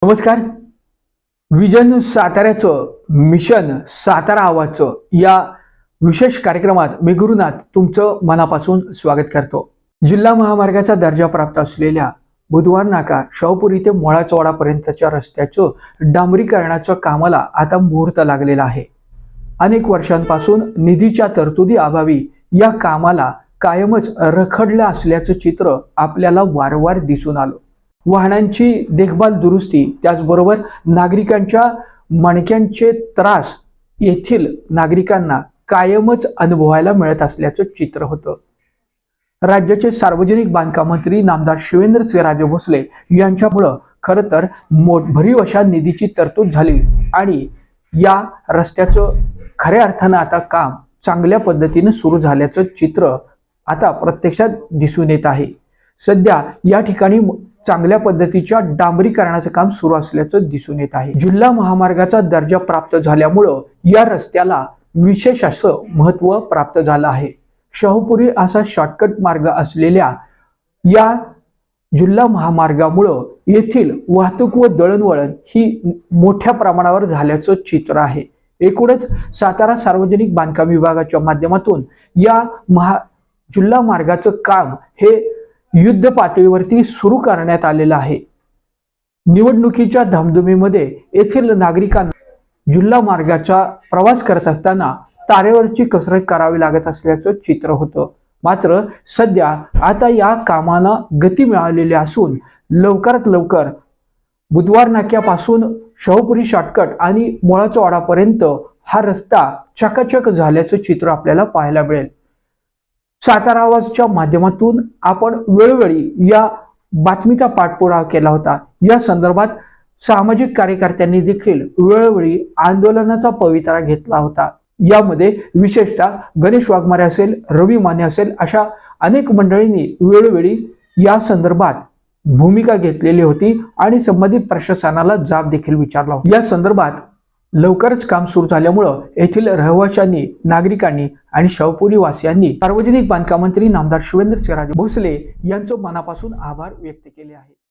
नमस्कार. Vision साताऱ्याचं mission Satara आवाजचं या विशेष कार्यक्रमात मी गुरुनाथ तुमचं मनापासून स्वागत करतो. जिल्हा महामार्गाचा दर्जा प्राप्त असलेल्या बुधवार नाका शाहूपुरी ते मोळाचोडापर्यंतच्या रस्त्याचं डांबरीकरणाच्या कामाला आता मुहूर्त लागलेला आहे. अनेक वर्षांपासून निधीच्या तरतुदी अभावी या कामाला कायमच रखडलं असल्याचं चित्र आपल्याला वारंवार दिसून आलं. वाहनांची देखभाल दुरुस्ती त्याचबरोबर नागरिकांच्या मणक्यांचे त्रास येथील नागरिकांना कायमच अनुभवायला मिळत असल्याचं चित्र होतं. राज्याचे सार्वजनिक बांधकाम मंत्री नामदार शिवेंद्रसिंहराजे भोसले यांच्यामुळं खरं तर भरीव अशा निधीची तरतूद झाली आणि या रस्त्याचं खऱ्या अर्थानं आता काम चांगल्या पद्धतीने सुरू झाल्याचं चित्र आता प्रत्यक्षात दिसून येत आहे. सध्या या ठिकाणी चांगल्या पद्धतीच्या डांबरीकरणाचं काम सुरू असल्याचं दिसून येत आहे. जिल्हा महामार्गाचा दर्जा प्राप्त झाल्यामुळं या रस्त्याला विशेष असं महत्त्व प्राप्त झालं आहे. शाहूपुरी असा शॉर्टकट मार्ग असलेल्या या जिल्हा महामार्गामुळं येथील वाहतूक व दळणवळण ही मोठ्या प्रमाणावर झाल्याचं चित्र आहे. एकूणच सातारा सार्वजनिक बांधकाम विभागाच्या माध्यमातून या जिल्हा मार्गाचं काम हे युद्ध पातळीवरती सुरू करण्यात आलेलं आहे. निवडणुकीच्या धामधुमीमध्ये येथील नागरिकांना जिल्हा मार्गाचा प्रवास करत असताना तारेवरची कसरत करावी लागत असल्याचं चित्र होतं. मात्र सध्या आता या कामांना गती मिळालेली असून लवकरात लवकर बुधवार नाक्यापासून शाहूपुरी शॉर्टकट आणि मोळाचोडापर्यंत हा रस्ता चकाचक झाल्याचं चित्र आपल्याला पाहायला मिळेल. सातारा आवाजच्या माध्यमातून आपण वेळोवेळी या बातमीचा पाठपुरावा केला होता. या संदर्भात सामाजिक कार्यकर्त्यांनी देखील वेळोवेळी आंदोलनाचा पवित्रा घेतला होता. यामध्ये विशेषतः गणेश वाघमारे असेल, रवी माने असेल अशा अनेक मंडळींनी वेळोवेळी या संदर्भात भूमिका घेतलेली होती आणि संबंधित प्रशासनाला जाब देखील विचारला होता. या संदर्भात लवकरच काम सुरू झाल्यामुळं येथील रहिवाशांनी, नागरिकांनी आणि शाहूपुरी वासियांनी सार्वजनिक बांधकाम मंत्री नामदार शिवेंद्रसिंहराजे भोसले यांचं मनापासून आभार व्यक्त केले आहे.